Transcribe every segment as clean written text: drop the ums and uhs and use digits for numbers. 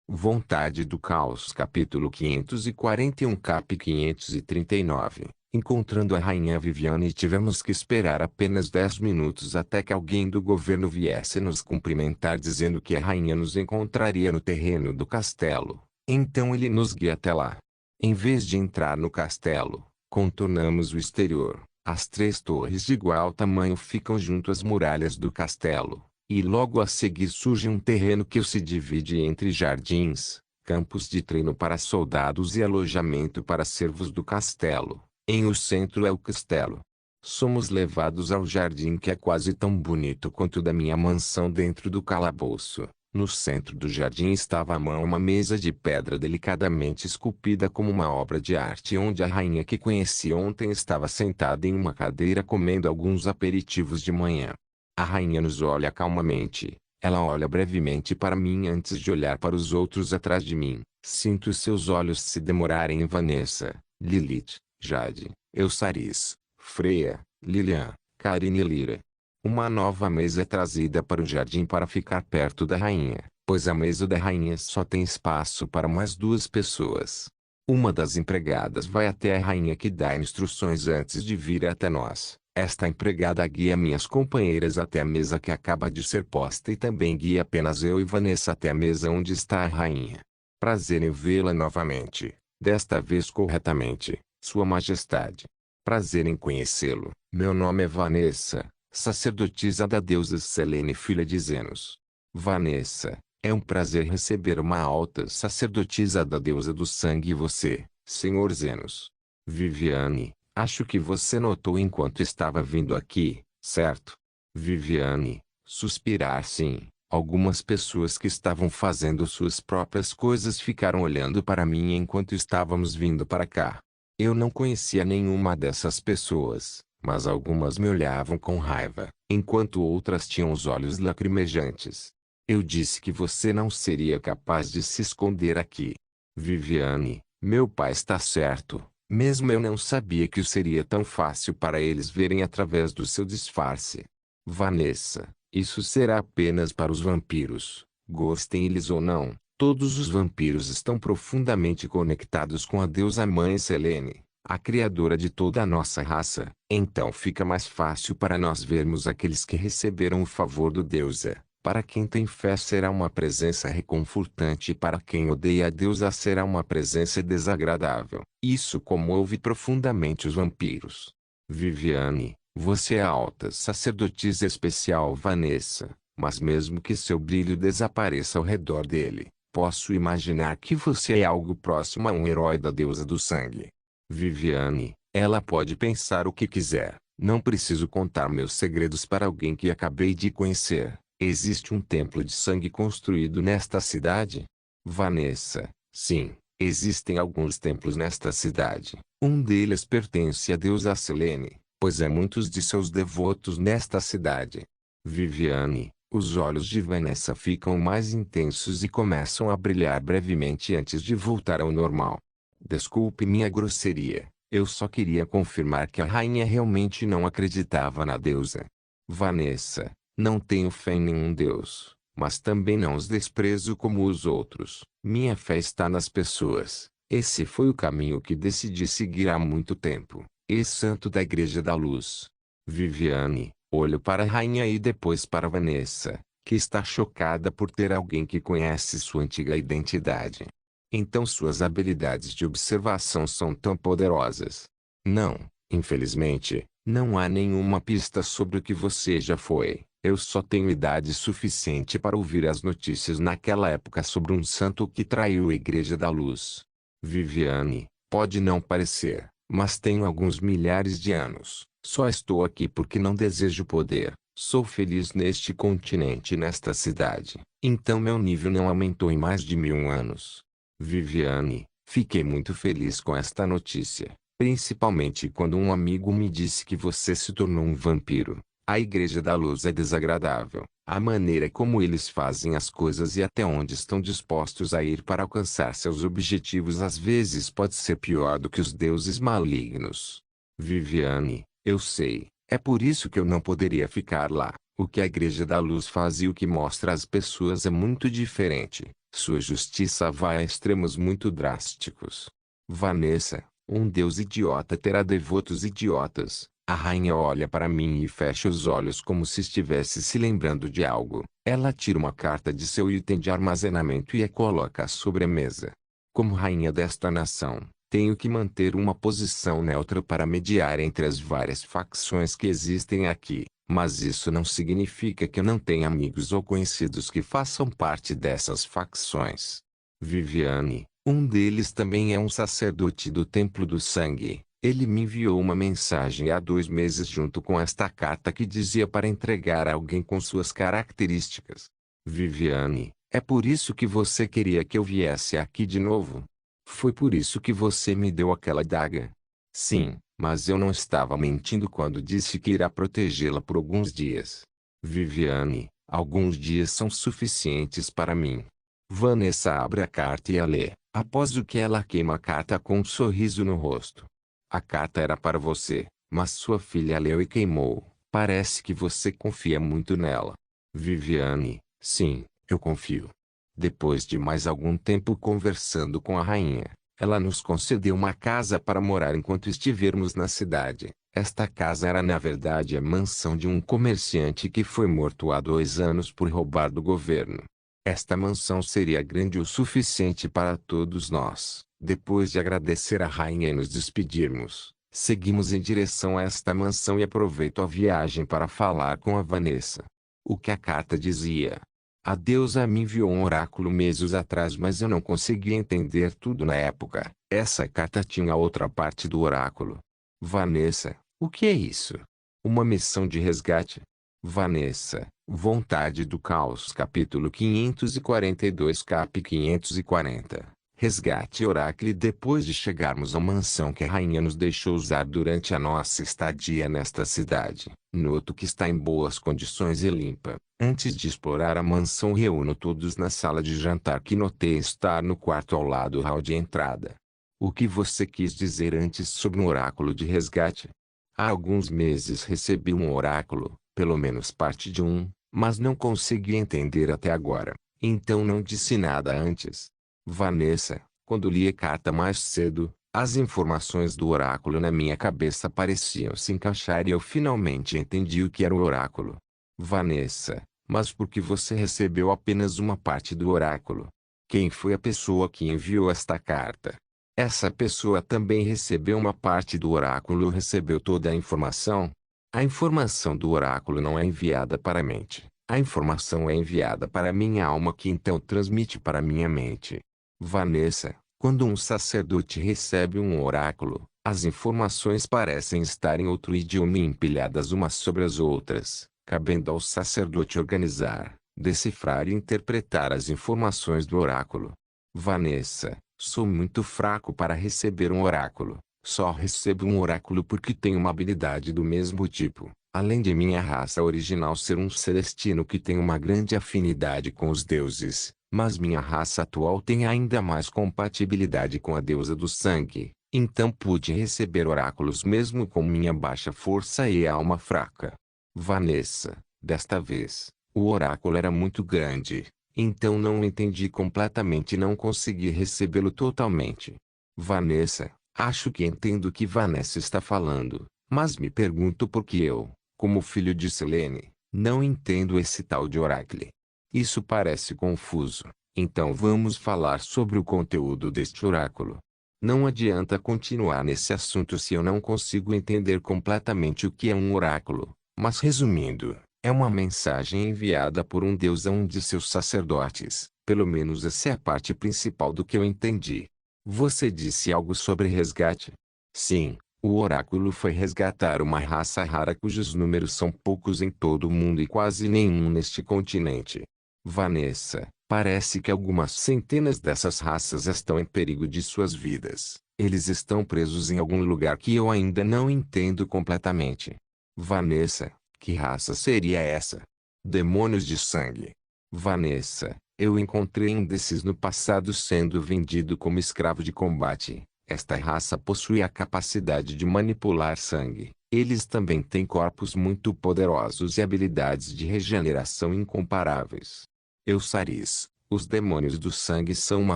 Vontade do Caos capítulo 541 cap 539. Encontrando a rainha Viviane tivemos que esperar apenas 10 minutos até que alguém do governo viesse nos cumprimentar dizendo que a rainha nos encontraria no terreno do castelo. Então ele nos guia até lá. Em vez de entrar no castelo, contornamos o exterior. As 3 torres de igual tamanho ficam junto às muralhas do castelo. E logo a seguir surge um terreno que se divide entre jardins, campos de treino para soldados e alojamento para servos do castelo. Em o centro é o castelo. Somos levados ao jardim que é quase tão bonito quanto o da minha mansão dentro do calabouço. No centro do jardim estava à mão uma mesa de pedra delicadamente esculpida como uma obra de arte onde a rainha que conheci ontem estava sentada em uma cadeira comendo alguns aperitivos de manhã. A rainha nos olha calmamente. Ela olha brevemente para mim antes de olhar para os outros atrás de mim. Sinto seus olhos se demorarem em Vanessa, Lilith, Jade, Eusaris, Freya, Lilian, Karine e Lyra. Uma nova mesa é trazida para o jardim para ficar perto da rainha, pois a mesa da rainha só tem espaço para mais 2 pessoas. Uma das empregadas vai até a rainha que dá instruções antes de vir até nós. Esta empregada guia minhas companheiras até a mesa que acaba de ser posta e também guia apenas eu e Vanessa até a mesa onde está a rainha. Prazer em vê-la novamente, desta vez corretamente, Sua Majestade. Prazer em conhecê-lo. Meu nome é Vanessa, sacerdotisa da deusa Selene filha de Zenos. Vanessa, é um prazer receber uma alta sacerdotisa da deusa do sangue e você, Senhor Zenos. Viviane. Acho que você notou enquanto estava vindo aqui, certo? Viviane, suspirar sim. Algumas pessoas que estavam fazendo suas próprias coisas ficaram olhando para mim enquanto estávamos vindo para cá. Eu não conhecia nenhuma dessas pessoas, mas algumas me olhavam com raiva, enquanto outras tinham os olhos lacrimejantes. Eu disse que você não seria capaz de se esconder aqui. Viviane, meu pai está certo. Mesmo eu não sabia que seria tão fácil para eles verem através do seu disfarce. Vanessa, isso será apenas para os vampiros. Gostem eles ou não, todos os vampiros estão profundamente conectados com a deusa mãe Selene, a criadora de toda a nossa raça. Então fica mais fácil para nós vermos aqueles que receberam o favor do deusa. Para quem tem fé será uma presença reconfortante e para quem odeia a deusa será uma presença desagradável. Isso comove profundamente os vampiros. Viviane, você é a alta sacerdotisa especial Vanessa, mas mesmo que seu brilho desapareça ao redor dele, posso imaginar que você é algo próximo a um herói da deusa do sangue. Viviane, ela pode pensar o que quiser, não preciso contar meus segredos para alguém que acabei de conhecer. Existe um templo de sangue construído nesta cidade? Vanessa, sim, existem alguns templos nesta cidade. Um deles pertence à deusa Selene, pois há muitos de seus devotos nesta cidade. Viviane, os olhos de Vanessa ficam mais intensos e começam a brilhar brevemente antes de voltar ao normal. Desculpe minha grosseria, eu só queria confirmar que a rainha realmente não acreditava na deusa. Vanessa, não tenho fé em nenhum deus, mas também não os desprezo como os outros. Minha fé está nas pessoas. Esse foi o caminho que decidi seguir há muito tempo. Ex-santo da Igreja da Luz. Viviane, olho para a rainha e depois para Vanessa, que está chocada por ter alguém que conhece sua antiga identidade. Então suas habilidades de observação são tão poderosas. Não, infelizmente, não há nenhuma pista sobre o que você já foi. Eu só tenho idade suficiente para ouvir as notícias naquela época sobre um santo que traiu a Igreja da Luz. Viviane, pode não parecer, mas tenho alguns milhares de anos. Só estou aqui porque não desejo poder. Sou feliz neste continente e nesta cidade. Então meu nível não aumentou em mais de 1000 anos. Viviane, fiquei muito feliz com esta notícia, principalmente quando um amigo me disse que você se tornou um vampiro. A Igreja da Luz é desagradável. A maneira como eles fazem as coisas e até onde estão dispostos a ir para alcançar seus objetivos às vezes pode ser pior do que os deuses malignos. Viviane, eu sei, é por isso que eu não poderia ficar lá. O que a Igreja da Luz faz e o que mostra às pessoas é muito diferente. Sua justiça vai a extremos muito drásticos. Vanessa, um deus idiota terá devotos idiotas. A rainha olha para mim e fecha os olhos como se estivesse se lembrando de algo. Ela tira uma carta de seu item de armazenamento e a coloca sobre a mesa. Como rainha desta nação, tenho que manter uma posição neutra para mediar entre as várias facções que existem aqui. Mas isso não significa que eu não tenha amigos ou conhecidos que façam parte dessas facções. Viviane, um deles também é um sacerdote do Templo do Sangue. Ele me enviou uma mensagem há 2 meses junto com esta carta que dizia para entregar a alguém com suas características. Viviane, é por isso que você queria que eu viesse aqui de novo? Foi por isso que você me deu aquela adaga? Sim, mas eu não estava mentindo quando disse que irá protegê-la por alguns dias. Viviane, alguns dias são suficientes para mim. Vanessa abre a carta e a lê. Após o que ela queima a carta com um sorriso no rosto. A carta era para você, mas sua filha leu e queimou. Parece que você confia muito nela. Viviane, sim, eu confio. Depois de mais algum tempo conversando com a rainha, ela nos concedeu uma casa para morar enquanto estivermos na cidade. Esta casa era na verdade a mansão de um comerciante que foi morto há 2 anos por roubar do governo. Esta mansão seria grande o suficiente para todos nós. Depois de agradecer à rainha e nos despedirmos, seguimos em direção a esta mansão e aproveito a viagem para falar com a Vanessa. O que a carta dizia? A deusa me enviou um oráculo meses atrás, mas eu não conseguia entender tudo na época. Essa carta tinha outra parte do oráculo. Vanessa, o que é isso? Uma missão de resgate? Vanessa, Vontade do Caos, capítulo 542, cap. 540. Resgate Oráculo. Depois de chegarmos à mansão que a rainha nos deixou usar durante a nossa estadia nesta cidade, noto que está em boas condições e limpa. Antes de explorar a mansão, reúno todos na sala de jantar que notei estar no quarto ao lado do hall de entrada. O que você quis dizer antes sobre um oráculo de resgate? Há alguns meses recebi um oráculo, pelo menos parte de um, mas não consegui entender até agora, então não disse nada antes. Vanessa, quando li a carta mais cedo, as informações do oráculo na minha cabeça pareciam se encaixar e eu finalmente entendi o que era o oráculo. Vanessa, mas por que você recebeu apenas uma parte do oráculo? Quem foi a pessoa que enviou esta carta? Essa pessoa também recebeu uma parte do oráculo ou recebeu toda a informação? A informação do oráculo não é enviada para a mente. A informação é enviada para minha alma que então transmite para minha mente. Vanessa, quando um sacerdote recebe um oráculo, as informações parecem estar em outro idioma empilhadas umas sobre as outras, cabendo ao sacerdote organizar, decifrar e interpretar as informações do oráculo. Vanessa, sou muito fraco para receber um oráculo. Só recebo um oráculo porque tenho uma habilidade do mesmo tipo, além de minha raça original ser um celestino que tem uma grande afinidade com os deuses. Mas minha raça atual tem ainda mais compatibilidade com a deusa do sangue, então pude receber oráculos mesmo com minha baixa força e alma fraca. Vanessa, desta vez, o oráculo era muito grande, então não o entendi completamente e não consegui recebê-lo totalmente. Vanessa, acho que entendo o que Vanessa está falando, mas me pergunto por que eu, como filho de Selene, não entendo esse tal de oráculo. Isso parece confuso, então vamos falar sobre o conteúdo deste oráculo. Não adianta continuar nesse assunto se eu não consigo entender completamente o que é um oráculo, mas resumindo, é uma mensagem enviada por um deus a um de seus sacerdotes, pelo menos essa é a parte principal do que eu entendi. Você disse algo sobre resgate? Sim. O oráculo foi resgatar uma raça rara cujos números são poucos em todo o mundo e quase nenhum neste continente. Vanessa, parece que algumas centenas dessas raças estão em perigo de suas vidas. Eles estão presos em algum lugar que eu ainda não entendo completamente. Vanessa, que raça seria essa? Demônios de sangue. Vanessa, eu encontrei um desses no passado sendo vendido como escravo de combate. Esta raça possui a capacidade de manipular sangue. Eles também têm corpos muito poderosos e habilidades de regeneração incomparáveis. Eusaris, Os demônios do sangue são uma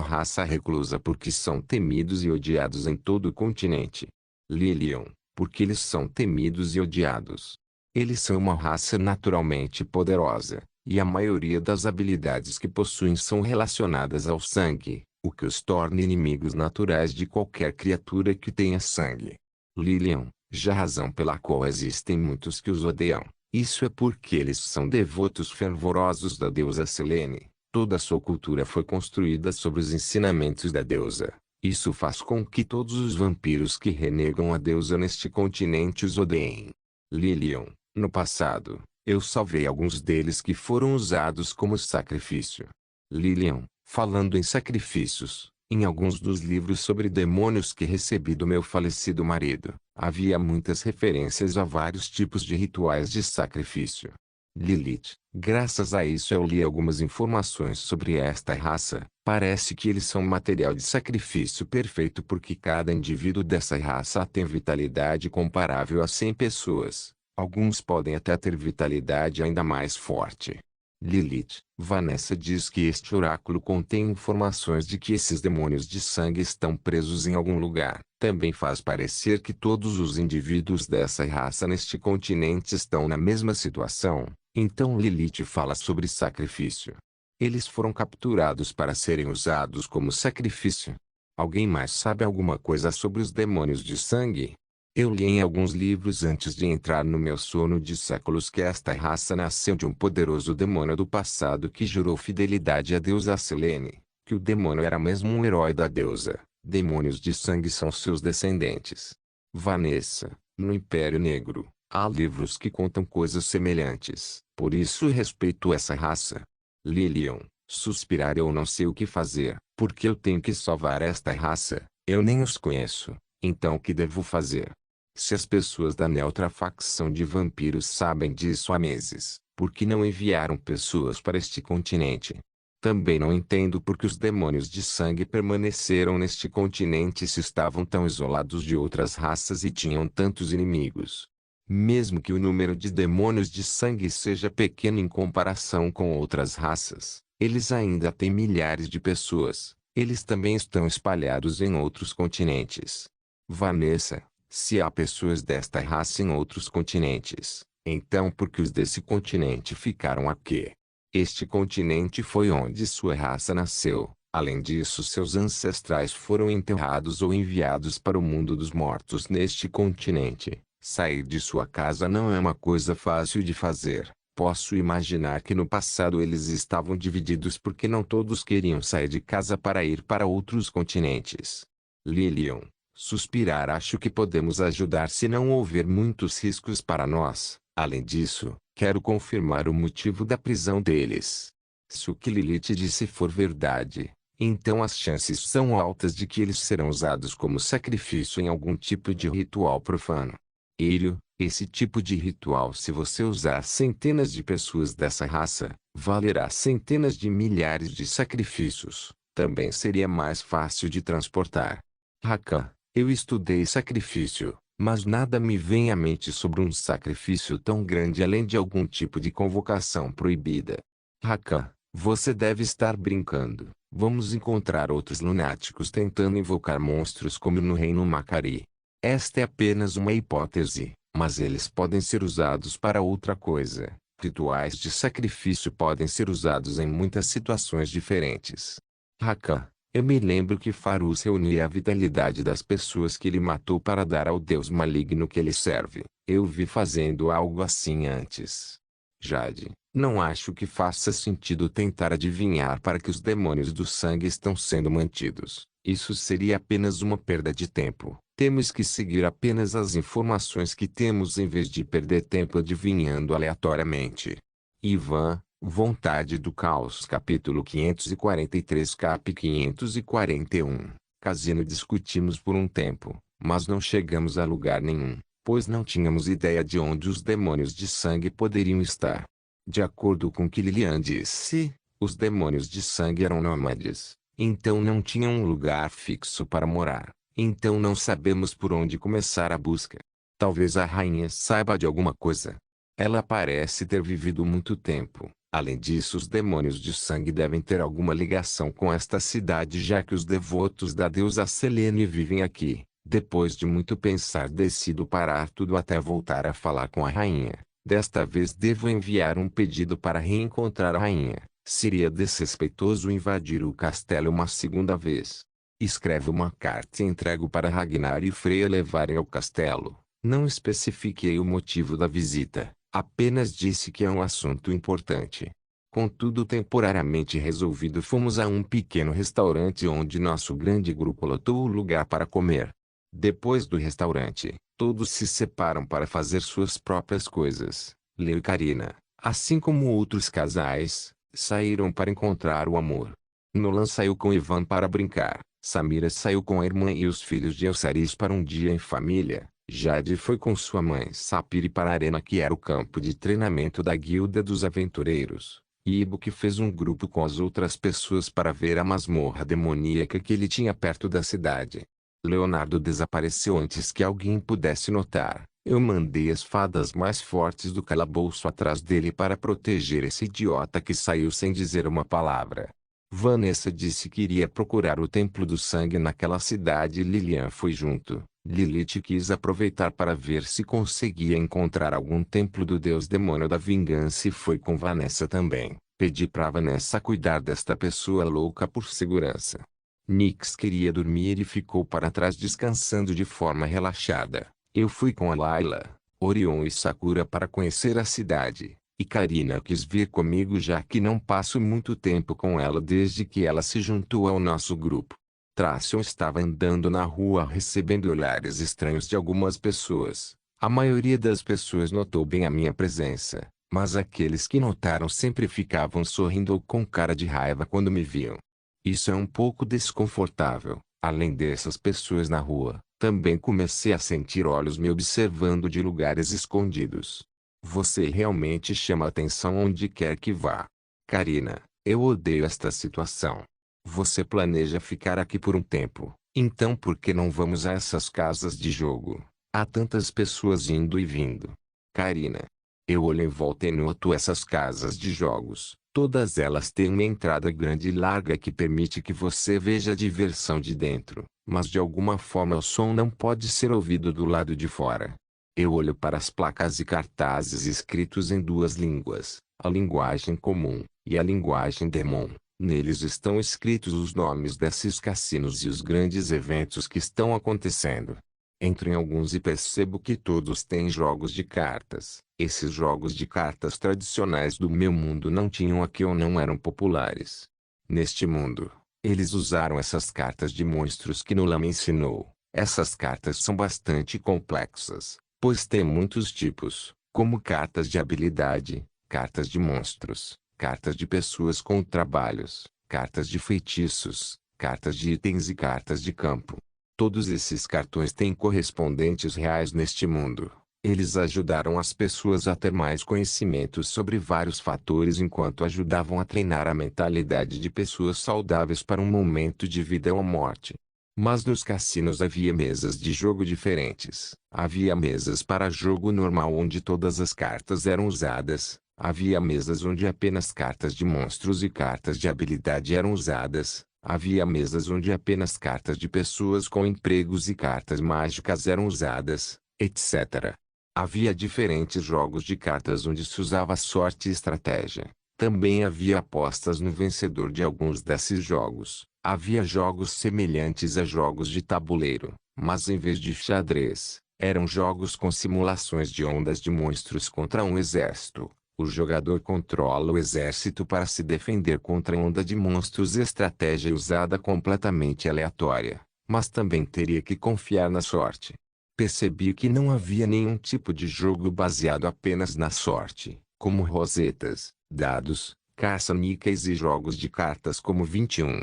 raça reclusa porque são temidos e odiados em todo o continente. Lilian, porque eles são temidos e odiados. Eles são uma raça naturalmente poderosa, e a maioria das habilidades que possuem são relacionadas ao sangue, o que os torna inimigos naturais de qualquer criatura que tenha sangue. Lilian, já a razão pela qual existem muitos que os odeiam, isso é porque eles são devotos fervorosos da deusa Selene. Toda a sua cultura foi construída sobre os ensinamentos da deusa. Isso faz com que todos os vampiros que renegam a deusa neste continente os odeiem. Lilian, no passado, eu salvei alguns deles que foram usados como sacrifício. Lilian, falando em sacrifícios, em alguns dos livros sobre demônios que recebi do meu falecido marido, havia muitas referências a vários tipos de rituais de sacrifício. Lilith, graças a isso eu li algumas informações sobre esta raça. Parece que eles são material de sacrifício perfeito porque cada indivíduo dessa raça tem vitalidade comparável a 100 pessoas. Alguns podem até ter vitalidade ainda mais forte. Lilith, Vanessa diz que este oráculo contém informações de que esses demônios de sangue estão presos em algum lugar. Também faz parecer que todos os indivíduos dessa raça neste continente estão na mesma situação. Então Lilith fala sobre sacrifício. Eles foram capturados para serem usados como sacrifício. Alguém mais sabe alguma coisa sobre os demônios de sangue? Eu li em alguns livros antes de entrar no meu sono de séculos que esta raça nasceu de um poderoso demônio do passado que jurou fidelidade à deusa Selene, que o demônio era mesmo um herói da deusa. Demônios de sangue são seus descendentes. Vanessa, no Império Negro, há livros que contam coisas semelhantes, por isso respeito essa raça. Lilian, suspirar eu não sei o que fazer, porque eu tenho que salvar esta raça, eu nem os conheço, então o que devo fazer? Se as pessoas da neutra facção de vampiros sabem disso há meses, por que não enviaram pessoas para este continente? Também não entendo por que os demônios de sangue permaneceram neste continente se estavam tão isolados de outras raças e tinham tantos inimigos. Mesmo que o número de demônios de sangue seja pequeno em comparação com outras raças, eles ainda têm milhares de pessoas. Eles também estão espalhados em outros continentes. Vanessa, se há pessoas desta raça em outros continentes, então por que os desse continente ficaram aqui? Este continente foi onde sua raça nasceu. Além disso, seus ancestrais foram enterrados ou enviados para o mundo dos mortos neste continente. Sair de sua casa não é uma coisa fácil de fazer. Posso imaginar que no passado eles estavam divididos porque não todos queriam sair de casa para ir para outros continentes. Lilian, suspirar acho que podemos ajudar se não houver muitos riscos para nós. Além disso, quero confirmar o motivo da prisão deles. Se o que Lilith disse for verdade, então as chances são altas de que eles serão usados como sacrifício em algum tipo de ritual profano. Írio, esse tipo de ritual, se você usar centenas de pessoas dessa raça, valerá centenas de milhares de sacrifícios. Também seria mais fácil de transportar. Rakan, eu estudei sacrifício, mas nada me vem à mente sobre um sacrifício tão grande além de algum tipo de convocação proibida. Rakan, você deve estar brincando. Vamos encontrar outros lunáticos tentando invocar monstros como no Reino Macari. Esta é apenas uma hipótese, mas eles podem ser usados para outra coisa. Rituais de sacrifício podem ser usados em muitas situações diferentes. Rakan, eu me lembro que Farus reunia a vitalidade das pessoas que ele matou para dar ao deus maligno que ele serve. Eu vi fazendo algo assim antes. Jade, não acho que faça sentido tentar adivinhar para que os demônios do sangue estão sendo mantidos. Isso seria apenas uma perda de tempo. Temos que seguir apenas as informações que temos em vez de perder tempo adivinhando aleatoriamente. Ivan, Vontade do Caos, capítulo 543 cap 541. Casino discutimos por um tempo, mas não chegamos a lugar nenhum, pois não tínhamos ideia de onde os demônios de sangue poderiam estar. De acordo com o que Lilian disse, os demônios de sangue eram nômades, então não tinham um lugar fixo para morar. Então não sabemos por onde começar a busca. Talvez a rainha saiba de alguma coisa. Ela parece ter vivido muito tempo, Além disso, os demônios de sangue devem ter alguma ligação com esta cidade, já que os devotos da deusa Selene vivem aqui. Depois de muito pensar, decido parar tudo até voltar a falar com a rainha. Desta vez devo enviar um pedido para reencontrar a rainha. Seria desrespeitoso invadir o castelo uma segunda vez. Escrevo uma carta e entrego para Ragnar e Freya levarem ao castelo. Não especifiquei o motivo da visita, apenas disse que é um assunto importante. Contudo, temporariamente resolvido, fomos a um pequeno restaurante onde nosso grande grupo lotou o lugar para comer. Depois do restaurante, todos se separam para fazer suas próprias coisas. Leo e Karina, assim como outros casais, saíram para encontrar o amor. Nolan saiu com Ivan para brincar. Samira saiu com a irmã e os filhos de Elsaris para um dia em família. Jade foi com sua mãe Sapiri para a arena, que era o campo de treinamento da Guilda dos Aventureiros. Ibuki fez um grupo com as outras pessoas para ver a masmorra demoníaca que ele tinha perto da cidade. Leonardo desapareceu antes que alguém pudesse notar. Eu mandei as fadas mais fortes do calabouço atrás dele para proteger esse idiota que saiu sem dizer uma palavra. Vanessa disse que iria procurar o Templo do Sangue naquela cidade e Lilian foi junto. Lilith quis aproveitar para ver se conseguia encontrar algum templo do deus demônio da vingança e foi com Vanessa também. Pedi para Vanessa cuidar desta pessoa louca por segurança. Nix queria dormir e ficou para trás descansando de forma relaxada. Eu fui com a Layla, Orion e Sakura para conhecer a cidade, e Karina quis vir comigo já que não passo muito tempo com ela desde que ela se juntou ao nosso grupo. Thrasion estava andando na rua recebendo olhares estranhos de algumas pessoas. A maioria das pessoas notou bem a minha presença, mas aqueles que notaram sempre ficavam sorrindo ou com cara de raiva quando me viam. Isso é um pouco desconfortável. Além dessas pessoas na rua, também comecei a sentir olhos me observando de lugares escondidos. Você realmente chama atenção onde quer que vá. Karina, eu odeio esta situação. Você planeja ficar aqui por um tempo, então por que não vamos a essas casas de jogo? Há tantas pessoas indo e vindo. Karina. Eu olho em volta e noto essas casas de jogos. Todas elas têm uma entrada grande e larga que permite que você veja a diversão de dentro, mas de alguma forma o som não pode ser ouvido do lado de fora. Eu olho para as placas e cartazes escritos em duas línguas, a linguagem comum e a linguagem demon. Neles estão escritos os nomes desses cassinos e os grandes eventos que estão acontecendo. Entro em alguns e percebo que todos têm jogos de cartas. Esses jogos de cartas tradicionais do meu mundo não tinham aqui ou não eram populares. Neste mundo, eles usaram essas cartas de monstros que Nolan me ensinou. Essas cartas são bastante complexas, pois tem muitos tipos, como cartas de habilidade, cartas de monstros, cartas de pessoas com trabalhos, cartas de feitiços, cartas de itens e cartas de campo. Todos esses cartões têm correspondentes reais neste mundo. Eles ajudaram as pessoas a ter mais conhecimentos sobre vários fatores enquanto ajudavam a treinar a mentalidade de pessoas saudáveis para um momento de vida ou morte. Mas nos cassinos havia mesas de jogo diferentes. Havia mesas para jogo normal onde todas as cartas eram usadas. Havia mesas onde apenas cartas de monstros e cartas de habilidade eram usadas. Havia mesas onde apenas cartas de pessoas com empregos e cartas mágicas eram usadas, etc. Havia diferentes jogos de cartas onde se usava sorte e estratégia. Também havia apostas no vencedor de alguns desses jogos. Havia jogos semelhantes a jogos de tabuleiro, mas em vez de xadrez, eram jogos com simulações de ondas de monstros contra um exército. O jogador controla o exército para se defender contra a onda de monstros, estratégia usada completamente aleatória, mas também teria que confiar na sorte. Percebi que não havia nenhum tipo de jogo baseado apenas na sorte, como rosetas, dados, caça-níqueis e jogos de cartas como 21.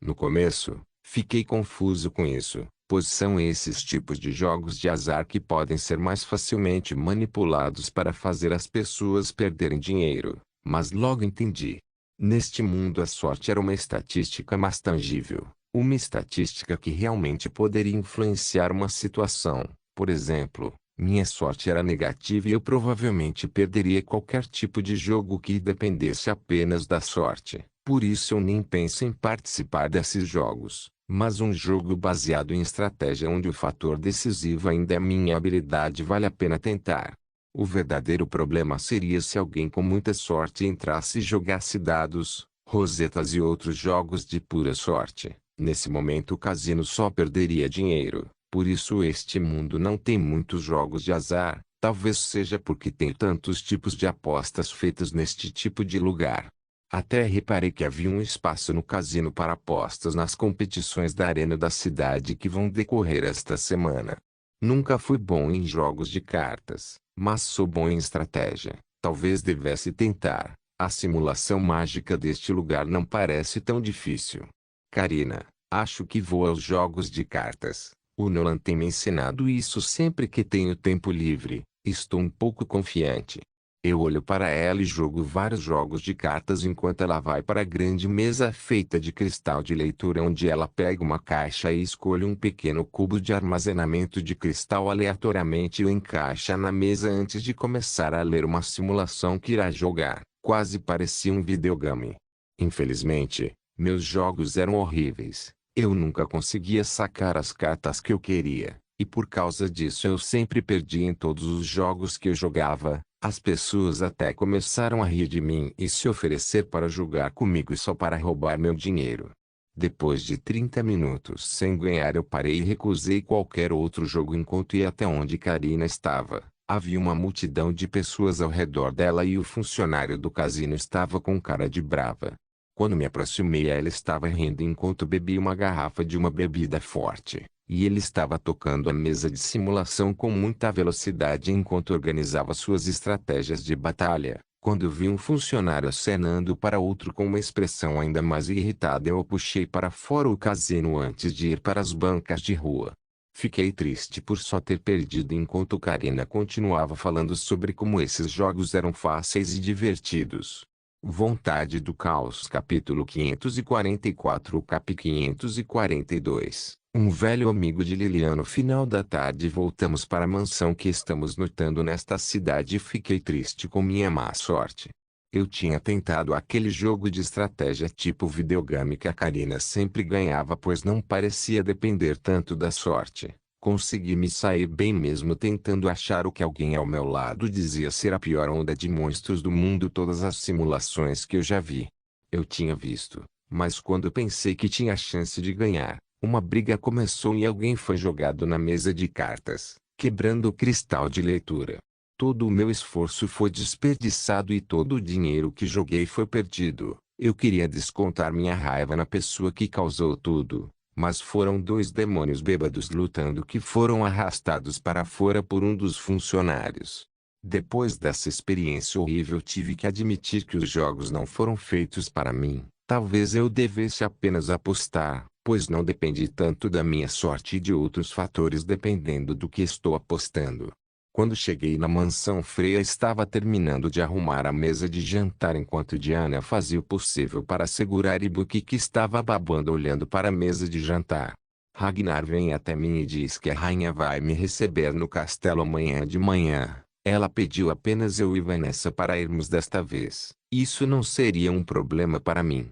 No começo, fiquei confuso com isso, pois são esses tipos de jogos de azar que podem ser mais facilmente manipulados para fazer as pessoas perderem dinheiro, mas logo entendi. Neste mundo a sorte era uma estatística mais tangível, uma estatística que realmente poderia influenciar uma situação. Por exemplo, Minha sorte era negativa e eu provavelmente perderia qualquer tipo de jogo que dependesse apenas da sorte. Por isso eu nem penso em participar desses jogos. Mas um jogo baseado em estratégia onde o fator decisivo ainda é minha habilidade vale a pena tentar. O verdadeiro problema seria se alguém com muita sorte entrasse e jogasse dados, rosetas e outros jogos de pura sorte. Nesse momento o cassino só perderia dinheiro. Por isso este mundo não tem muitos jogos de azar. Talvez seja porque tem tantos tipos de apostas feitas neste tipo de lugar. Até reparei que havia um espaço no cassino para apostas nas competições da arena da cidade que vão decorrer esta semana. Nunca fui bom em jogos de cartas, mas sou bom em estratégia. Talvez devesse tentar. A simulação mágica deste lugar não parece tão difícil. Karina, acho que vou aos jogos de cartas. O Nolan tem me ensinado isso sempre que tenho tempo livre. Estou um pouco confiante. Eu olho para ela e jogo vários jogos de cartas enquanto ela vai para a grande mesa feita de cristal de leitura onde ela pega uma caixa e escolhe um pequeno cubo de armazenamento de cristal aleatoriamente e o encaixa na mesa antes de começar a ler uma simulação que irá jogar. Quase parecia um videogame. Infelizmente, meus jogos eram horríveis. Eu nunca conseguia sacar as cartas que eu queria, e por causa disso eu sempre perdi em todos os jogos que eu jogava. As pessoas até começaram a rir de mim e se oferecer para jogar comigo só para roubar meu dinheiro. Depois de 30 minutos sem ganhar eu parei e recusei qualquer outro jogo enquanto ia até onde Karina estava. Havia uma multidão de pessoas ao redor dela e o funcionário do cassino estava com cara de brava. Quando me aproximei ela estava rindo enquanto bebia uma garrafa de uma bebida forte. E ele estava tocando a mesa de simulação com muita velocidade enquanto organizava suas estratégias de batalha. Quando vi um funcionário acenando para outro com uma expressão ainda mais irritada eu o puxei para fora o cassino antes de ir para as bancas de rua. Fiquei triste por só ter perdido enquanto Karina continuava falando sobre como esses jogos eram fáceis e divertidos. Vontade do Caos capítulo 544 cap 542 Um velho amigo de Lilian. No final da tarde voltamos para a mansão que estamos notando nesta cidade e fiquei triste com minha má sorte. Eu tinha tentado aquele jogo de estratégia tipo videogame que a Karina sempre ganhava pois não parecia depender tanto da sorte. Consegui me sair bem mesmo tentando achar o que alguém ao meu lado dizia ser a pior onda de monstros do mundo todas as simulações que eu já vi. Eu tinha visto, mas quando pensei que tinha chance de ganhar, uma briga começou e alguém foi jogado na mesa de cartas, quebrando o cristal de leitura. Todo o meu esforço foi desperdiçado e todo o dinheiro que joguei foi perdido. Eu queria descontar minha raiva na pessoa que causou tudo. Mas foram dois demônios bêbados lutando que foram arrastados para fora por um dos funcionários. Depois dessa experiência horrível tive que admitir que os jogos não foram feitos para mim. Talvez eu devesse apenas apostar, pois não depende tanto da minha sorte e de outros fatores dependendo do que estou apostando. Quando cheguei na mansão Freya estava terminando de arrumar a mesa de jantar enquanto Diana fazia o possível para segurar Ibuki que estava babando olhando para a mesa de jantar. Ragnar vem até mim e diz que a rainha vai me receber no castelo amanhã de manhã. Ela pediu apenas eu e Vanessa para irmos desta vez. Isso não seria um problema para mim.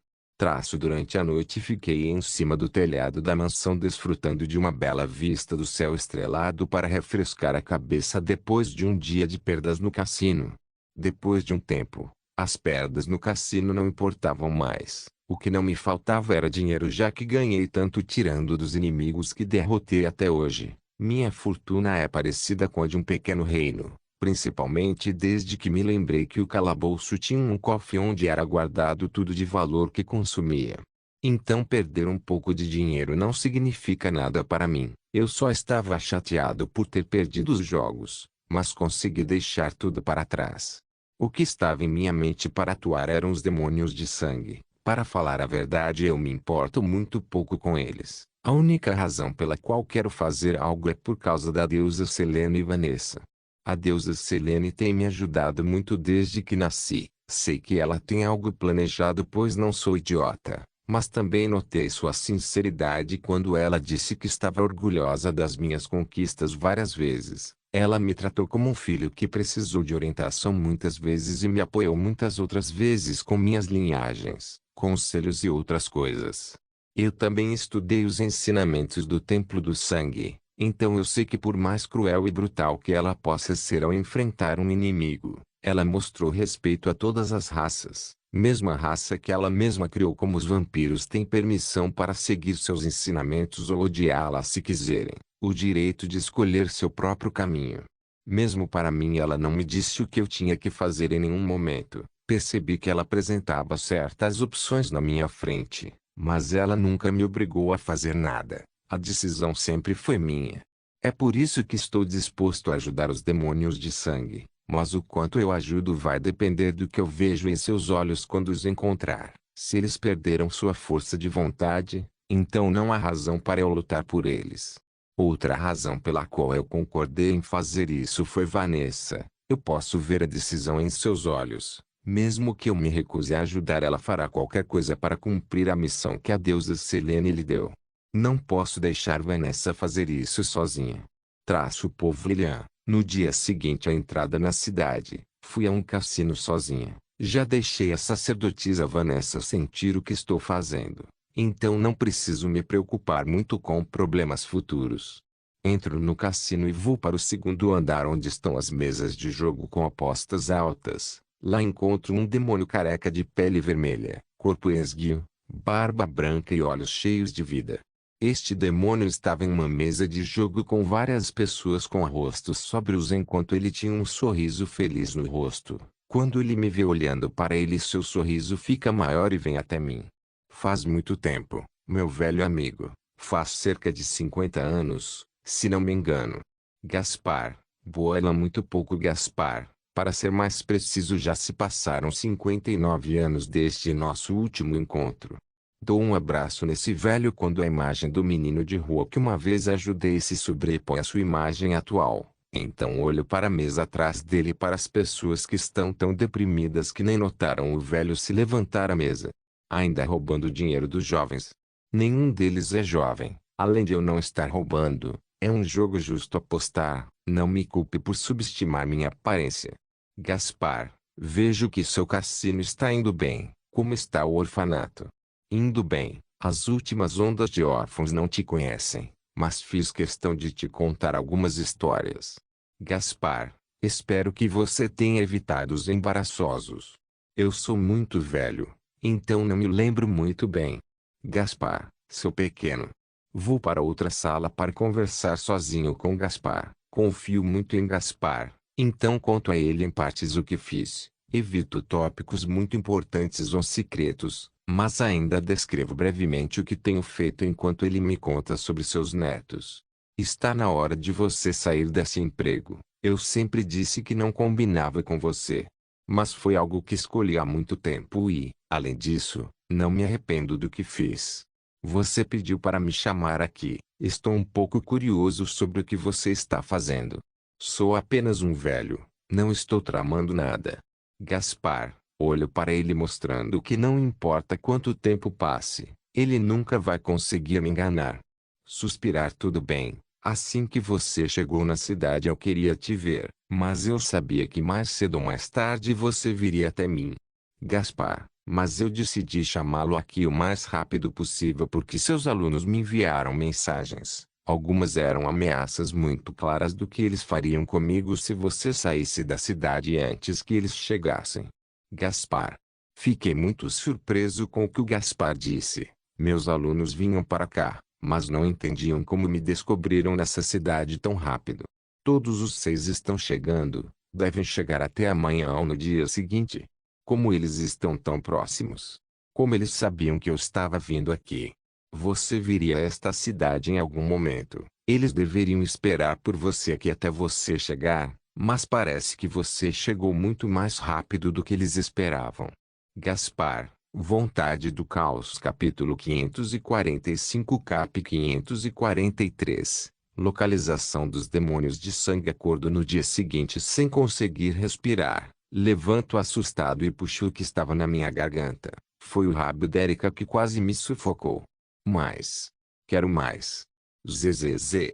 Durante a noite fiquei em cima do telhado da mansão desfrutando de uma bela vista do céu estrelado para refrescar a cabeça depois de um dia de perdas no cassino. Depois de um tempo, as perdas no cassino não importavam mais. O que não me faltava era dinheiro já que ganhei tanto tirando dos inimigos que derrotei até hoje. Minha fortuna é parecida com a de um pequeno reino. Principalmente desde que me lembrei que o calabouço tinha um cofre onde era guardado tudo de valor que consumia. Então perder um pouco de dinheiro não significa nada para mim. Eu só estava chateado por ter perdido os jogos, mas consegui deixar tudo para trás. O que estava em minha mente para atuar eram os demônios de sangue. Para falar a verdade eu me importo muito pouco com eles. A única razão pela qual quero fazer algo é por causa da deusa Selene e Vanessa. A deusa Selene tem me ajudado muito desde que nasci. Sei que ela tem algo planejado pois não sou idiota. Mas também notei sua sinceridade quando ela disse que estava orgulhosa das minhas conquistas várias vezes. Ela me tratou como um filho que precisou de orientação muitas vezes e me apoiou muitas outras vezes com minhas linhagens, conselhos e outras coisas. Eu também estudei os ensinamentos do Templo do Sangue, então eu sei que por mais cruel e brutal que ela possa ser ao enfrentar um inimigo, ela mostrou respeito a todas as raças. Mesmo a raça que ela mesma criou, como os vampiros, têm permissão para seguir seus ensinamentos ou odiá-la se quiserem, o direito de escolher seu próprio caminho. Mesmo para mim ela não me disse o que eu tinha que fazer em nenhum momento. Percebi que ela apresentava certas opções na minha frente, mas ela nunca me obrigou a fazer nada. A decisão sempre foi minha. É por isso que estou disposto a ajudar os demônios de sangue. Mas o quanto eu ajudo vai depender do que eu vejo em seus olhos quando os encontrar. Se eles perderam sua força de vontade, então não há razão para eu lutar por eles. Outra razão pela qual eu concordei em fazer isso foi Vanessa. Eu posso ver a decisão em seus olhos. Mesmo que eu me recuse a ajudar, ela fará qualquer coisa para cumprir a missão que a deusa Selene lhe deu. Não posso deixar Vanessa fazer isso sozinha. Traço o povo Lilian. No dia seguinte à entrada na cidade, fui a um cassino sozinha. Já deixei a sacerdotisa Vanessa sentir o que estou fazendo, então não preciso me preocupar muito com problemas futuros. Entro no cassino e vou para o segundo andar onde estão as mesas de jogo com apostas altas. Lá encontro um demônio careca de pele vermelha, corpo esguio, barba branca e olhos cheios de vida. Este demônio estava em uma mesa de jogo com várias pessoas com rostos sóbrios enquanto ele tinha um sorriso feliz no rosto. Quando ele me vê olhando para ele, seu sorriso fica maior e vem até mim. Faz muito tempo, meu velho amigo. Faz cerca de 50 anos, se não me engano. Gaspar. Boela muito pouco Gaspar. Para ser mais preciso, já se passaram 59 anos desde nosso último encontro. Dou um abraço nesse velho quando a imagem do menino de rua que uma vez ajudei se sobrepõe à sua imagem atual. Então olho para a mesa atrás dele e para as pessoas que estão tão deprimidas que nem notaram o velho se levantar à mesa. Ainda roubando o dinheiro dos jovens. Nenhum deles é jovem, além de eu não estar roubando. É um jogo justo apostar, não me culpe por subestimar minha aparência. Gaspar, vejo que seu cassino está indo bem. Como está o orfanato? Indo bem. As últimas ondas de órfãos não te conhecem, mas fiz questão de te contar algumas histórias. Gaspar, espero que você tenha evitado os embaraçosos. Eu sou muito velho, então não me lembro muito bem. Gaspar, seu pequeno. Vou para outra sala para conversar sozinho com Gaspar. Confio muito em Gaspar, então conto a ele em partes o que fiz. Evito tópicos muito importantes ou secretos, mas ainda descrevo brevemente o que tenho feito enquanto ele me conta sobre seus netos. Está na hora de você sair desse emprego. Eu sempre disse que não combinava com você. Mas foi algo que escolhi há muito tempo e, além disso, não me arrependo do que fiz. Você pediu para me chamar aqui. Estou um pouco curioso sobre o que você está fazendo. Sou apenas um velho. Não estou tramando nada. Gaspar, olho para ele mostrando que não importa quanto tempo passe, ele nunca vai conseguir me enganar. Suspirar tudo bem. Assim que você chegou na cidade eu queria te ver, mas eu sabia que mais cedo ou mais tarde você viria até mim. Gaspar, mas eu decidi chamá-lo aqui o mais rápido possível porque seus alunos me enviaram mensagens. Algumas eram ameaças muito claras do que eles fariam comigo se você saísse da cidade antes que eles chegassem. Gaspar. Fiquei muito surpreso com o que o Gaspar disse. Meus alunos vinham para cá, mas não entendiam como me descobriram nessa cidade tão rápido. Todos os 6 estão chegando, devem chegar até amanhã ou no dia seguinte. Como eles estão tão próximos? Como eles sabiam que eu estava vindo aqui? Você viria a esta cidade em algum momento. Eles deveriam esperar por você aqui até você chegar, mas parece que você chegou muito mais rápido do que eles esperavam. Gaspar, Vontade do Caos, capítulo 545 cap 543. Localização dos demônios de sangue. Acordo no dia seguinte sem conseguir respirar. Levanto assustado e puxo o que estava na minha garganta. Foi o rabo de Erika que quase me sufocou. Mais. Quero mais. Zzz.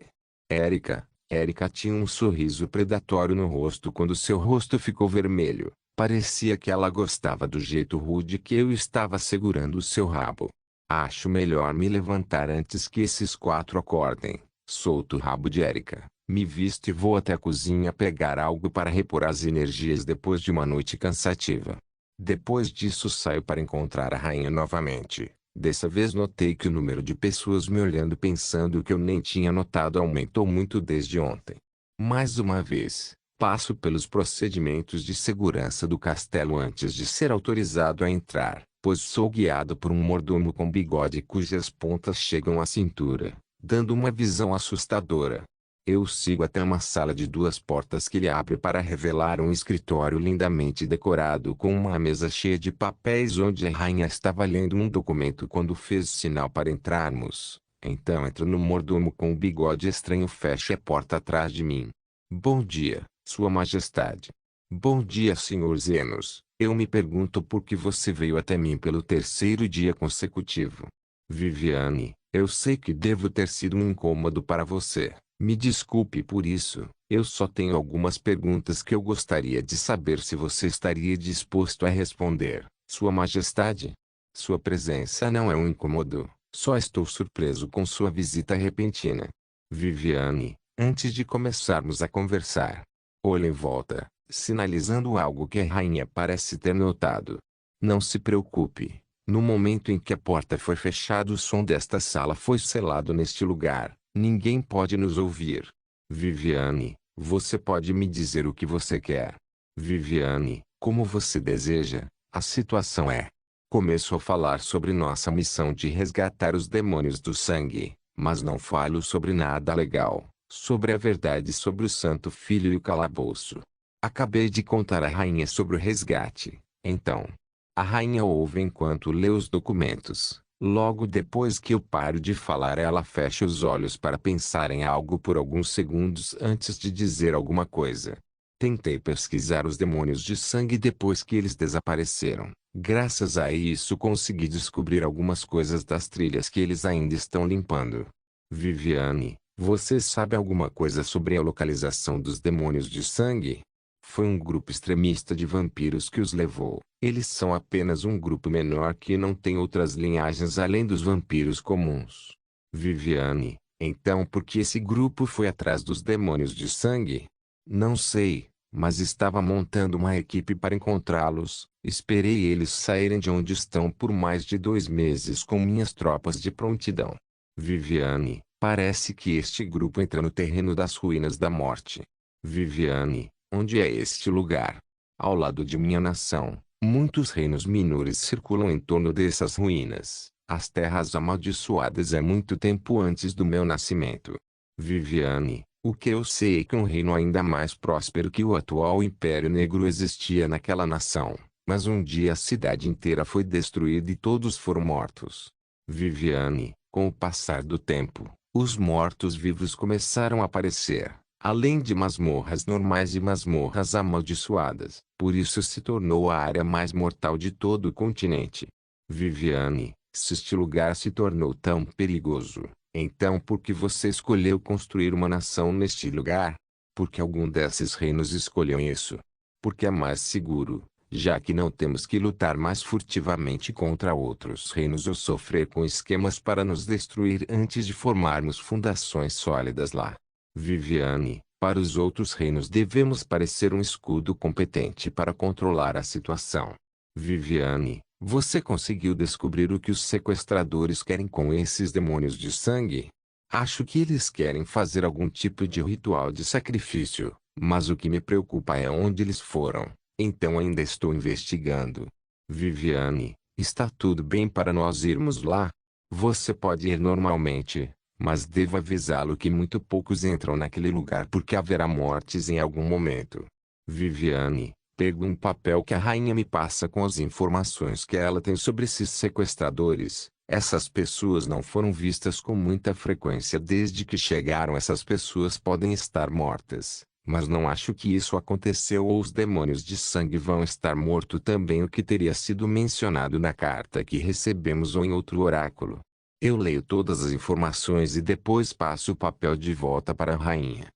Erika, Erika tinha um sorriso predatório no rosto quando seu rosto ficou vermelho. Parecia que ela gostava do jeito rude que eu estava segurando o seu rabo. Acho melhor me levantar antes que esses quatro acordem. Solto o rabo de Erika, me visto e vou até a cozinha pegar algo para repor as energias depois de uma noite cansativa. Depois disso saio para encontrar a rainha novamente. Dessa vez notei que o número de pessoas me olhando pensando que eu nem tinha notado aumentou muito desde ontem. Mais uma vez, passo pelos procedimentos de segurança do castelo antes de ser autorizado a entrar, pois sou guiado por um mordomo com bigode cujas pontas chegam à cintura, dando uma visão assustadora. Eu sigo até uma sala de duas portas que ele abre para revelar um escritório lindamente decorado com uma mesa cheia de papéis onde a rainha estava lendo um documento quando fez sinal para entrarmos. Então entra no mordomo com o bigode estranho fecha a porta atrás de mim. Bom dia, Sua Majestade. Bom dia, Sr. Zenos. Eu me pergunto por que você veio até mim pelo terceiro dia consecutivo. Viviane, eu sei que devo ter sido um incômodo para você. Me desculpe por isso. Eu só tenho algumas perguntas que eu gostaria de saber se você estaria disposto a responder, Sua Majestade. Sua presença não é um incômodo, só estou surpreso com sua visita repentina. Viviane, antes de começarmos a conversar, olhe em volta, sinalizando algo que a rainha parece ter notado. Não se preocupe. No momento em que a porta foi fechada, o som desta sala foi selado neste lugar. Ninguém pode nos ouvir. Viviane, você pode me dizer o que você quer? Viviane, como você deseja. A situação é. Começo a falar sobre nossa missão de resgatar os demônios do sangue, mas não falo sobre nada legal, sobre a verdade sobre o Santo Filho e o calabouço. Acabei de contar à rainha sobre o resgate, então. A rainha ouve enquanto lê os documentos. Logo depois que eu paro de falar, ela fecha os olhos para pensar em algo por alguns segundos antes de dizer alguma coisa. Tentei pesquisar os demônios de sangue depois que eles desapareceram. Graças a isso consegui descobrir algumas coisas das trilhas que eles ainda estão limpando. Viviane, você sabe alguma coisa sobre a localização dos demônios de sangue? Foi um grupo extremista de vampiros que os levou. Eles são apenas um grupo menor que não tem outras linhagens além dos vampiros comuns. Viviane, então por que esse grupo foi atrás dos demônios de sangue? Não sei, mas estava montando uma equipe para encontrá-los. Esperei eles saírem de onde estão por mais de 2 meses com minhas tropas de prontidão. Viviane, parece que este grupo entra no terreno das ruínas da morte. Viviane, onde é este lugar? Ao lado de minha nação, muitos reinos menores circulam em torno dessas ruínas. As terras amaldiçoadas é muito tempo antes do meu nascimento. Viviane, o que eu sei é que um reino ainda mais próspero que o atual Império Negro existia naquela nação, mas um dia a cidade inteira foi destruída e todos foram mortos. Viviane, com o passar do tempo, os mortos-vivos começaram a aparecer, além de masmorras normais e masmorras amaldiçoadas. Por isso se tornou a área mais mortal de todo o continente. Viviane, se este lugar se tornou tão perigoso, então por que você escolheu construir uma nação neste lugar? Porque algum desses reinos escolheu isso. Porque é mais seguro, já que não temos que lutar mais furtivamente contra outros reinos ou sofrer com esquemas para nos destruir antes de formarmos fundações sólidas lá. Viviane, para os outros reinos devemos parecer um escudo competente para controlar a situação. Viviane, você conseguiu descobrir o que os sequestradores querem com esses demônios de sangue? Acho que eles querem fazer algum tipo de ritual de sacrifício, mas o que me preocupa é onde eles foram, então ainda estou investigando. Viviane, está tudo bem para nós irmos lá? Você pode ir normalmente, mas devo avisá-lo que muito poucos entram naquele lugar porque haverá mortes em algum momento. Viviane, pego um papel que a rainha me passa com as informações que ela tem sobre esses sequestradores. Essas pessoas não foram vistas com muita frequência desde que chegaram. Essas pessoas podem estar mortas, mas não acho que isso aconteceu ou os demônios de sangue vão estar mortos também, o que teria sido mencionado na carta que recebemos ou em outro oráculo. Eu leio todas as informações e depois passo o papel de volta para a rainha.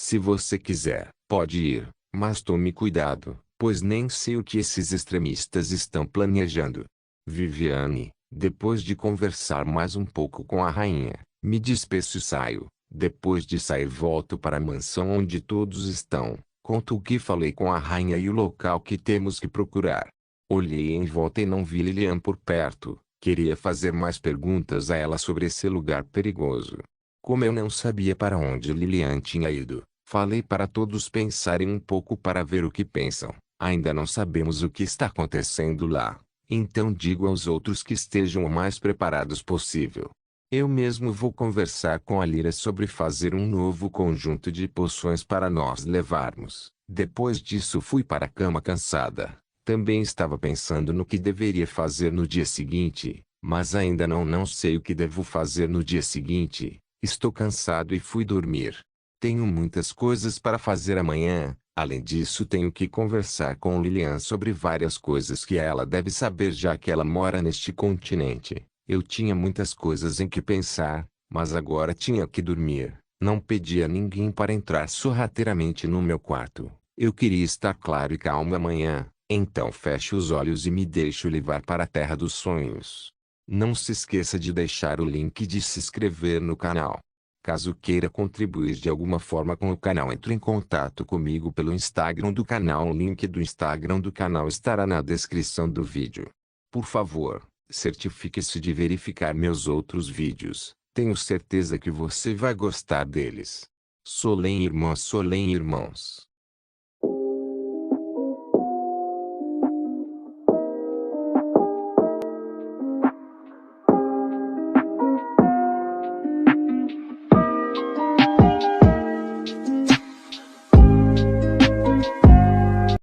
Se você quiser, pode ir, mas tome cuidado, pois nem sei o que esses extremistas estão planejando. Viviane, depois de conversar mais um pouco com a rainha, me despeço e saio. Depois de sair volto para a mansão onde todos estão. Conto o que falei com a rainha e o local que temos que procurar. Olhei em volta e não vi Lilian por perto. Queria fazer mais perguntas a ela sobre esse lugar perigoso. Como eu não sabia para onde Lilian tinha ido, falei para todos pensarem um pouco para ver o que pensam. Ainda não sabemos o que está acontecendo lá. Então digo aos outros que estejam o mais preparados possível. Eu mesmo vou conversar com a Lyra sobre fazer um novo conjunto de poções para nós levarmos. Depois disso fui para a cama cansada. Também estava pensando no que deveria fazer no dia seguinte, mas ainda não sei o que devo fazer no dia seguinte. Estou cansado e fui dormir. Tenho muitas coisas para fazer amanhã. Além disso, tenho que conversar com Lilian sobre várias coisas que ela deve saber já que ela mora neste continente. Eu tinha muitas coisas em que pensar, mas agora tinha que dormir. Não pedi a ninguém para entrar sorrateiramente no meu quarto. Eu queria estar claro e calmo amanhã, então fecho os olhos e me deixo levar para a terra dos sonhos. Não se esqueça de deixar o link de se inscrever no canal. Caso queira contribuir de alguma forma com o canal, entre em contato comigo pelo Instagram do canal. O link do Instagram do canal estará na descrição do vídeo. Por favor, certifique-se de verificar meus outros vídeos. Tenho certeza que você vai gostar deles. Solem irmãos.